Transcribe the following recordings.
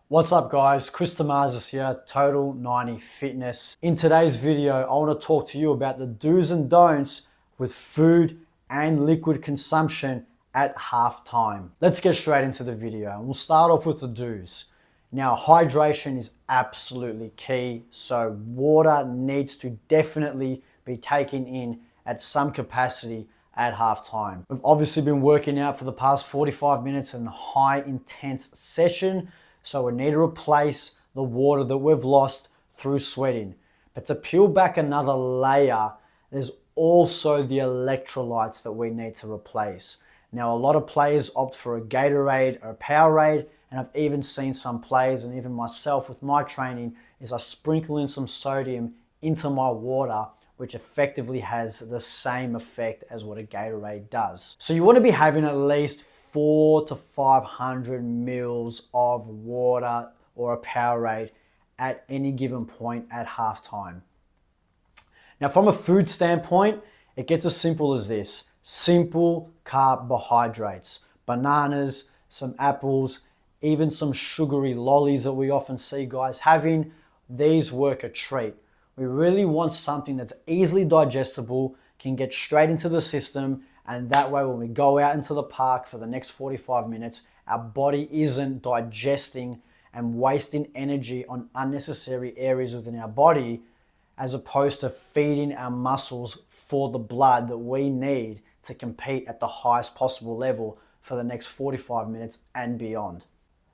What's up guys, Chris Damasis here, Total 90 Fitness. In today's video, I want to talk to you about the do's and don'ts with food and liquid consumption at halftime. Let's get straight into the video and we'll start off with the do's. Now, hydration is absolutely key, so water needs to definitely be taken in at some capacity at halftime. We've obviously been working out for the past 45 minutes in a high intense session, so we need to replace the water that we've lost through sweating. But to peel back another layer, there's also the electrolytes that we need to replace. Now, a lot of players opt for a Gatorade or a Powerade, and I've even seen some players, and even myself with my training, is I sprinkle in some sodium into my water, which effectively has the same effect as what a Gatorade does. So you want to be having at least 400 to 500 mils of water or a Powerade at any given point at halftime. Now, from a food standpoint, it gets as simple as this. Simple carbohydrates, bananas, some apples, even some sugary lollies that we often see guys having. These work a treat. We really want something that's easily digestible, can get straight into the system, and that way when we go out into the park for the next 45 minutes, our body isn't digesting and wasting energy on unnecessary areas within our body, as opposed to feeding our muscles for the blood that we need to compete at the highest possible level for the next 45 minutes and beyond.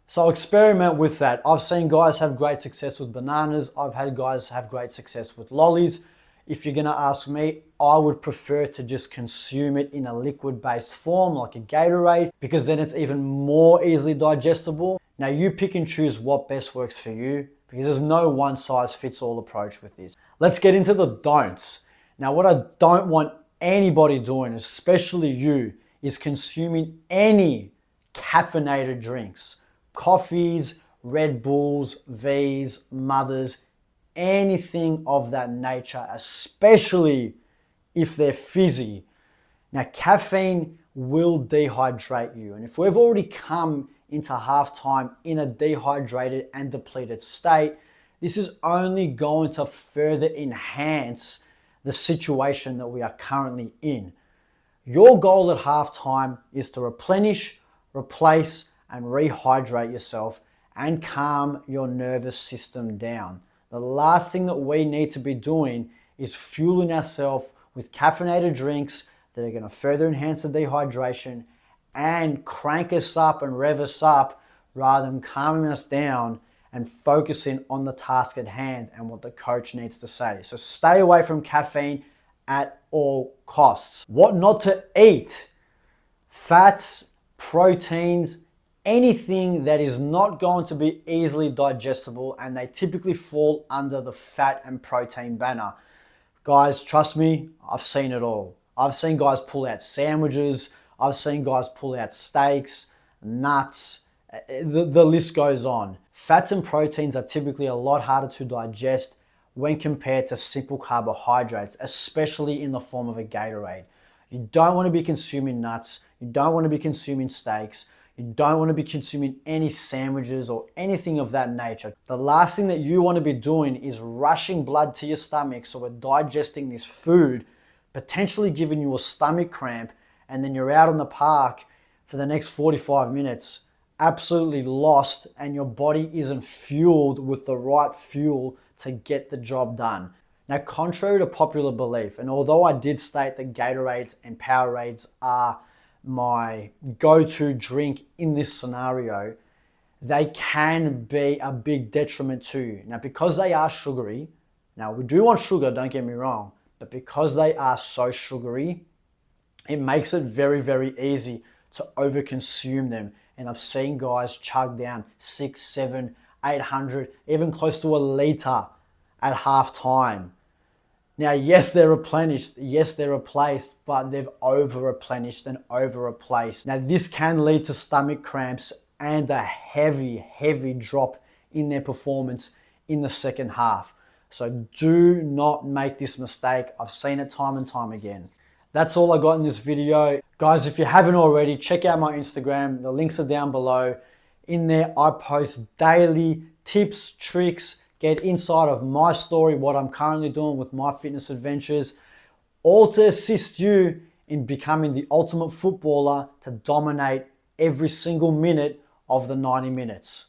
So experiment with that. I've seen guys have great success with bananas. I've had guys have great success with lollies. If you're gonna ask me, I would prefer to just consume it in a liquid-based form like a Gatorade, because then it's even more easily digestible. Now you pick and choose what best works for you, because there's no one-size-fits-all approach with this. Let's get into the don'ts. Now, what I don't want anybody doing, especially you, is consuming any caffeinated drinks. Coffees, Red Bulls, V's, Mothers, anything of that nature, especially if they're fizzy. Now, caffeine will dehydrate you. And if we've already come into halftime in a dehydrated and depleted state, this is only going to further enhance the situation that we are currently in. Your goal at halftime is to replenish, replace, and rehydrate yourself and calm your nervous system down. The last thing that we need to be doing is fueling ourselves with caffeinated drinks that are going to further enhance the dehydration and crank us up and rev us up, rather than calming us down and focusing on the task at hand and what the coach needs to say. So stay away from caffeine at all costs. What not to eat: fats, proteins, anything that is not going to be easily digestible, and they typically fall under the fat and protein banner. Guys, trust me, I've seen it all. I've seen guys pull out sandwiches, I've seen guys pull out steaks, nuts, the list goes on. Fats and proteins are typically a lot harder to digest when compared to simple carbohydrates, especially in the form of a Gatorade. You don't want to be consuming nuts, you don't want to be consuming steaks, you don't want to be consuming any sandwiches or anything of that nature. The last thing that you want to be doing is rushing blood to your stomach, so we're digesting this food, potentially giving you a stomach cramp, and then you're out on the park for the next 45 minutes, absolutely lost, and your body isn't fueled with the right fuel to get the job done. Now, contrary to popular belief, and although I did state that Gatorades and Powerades are my go-to drink in this scenario, they can be a big detriment to you. Now, because they are sugary, now we do want sugar, don't get me wrong, but because they are so sugary, it makes it very, very easy to overconsume them. And I've seen guys chug down 600, 700, 800, even close to a liter at halftime. Now, yes, they're replenished, yes, they're replaced, but they've over-replenished and over-replaced. Now, this can lead to stomach cramps and a heavy, heavy drop in their performance in the second half. So do not make this mistake. I've seen it time and time again. That's all I got in this video. Guys, if you haven't already, check out my Instagram. The links are down below. In there, I post daily tips, tricks, get inside of my story, what I'm currently doing with my fitness adventures, all to assist you in becoming the ultimate footballer to dominate every single minute of the 90 minutes.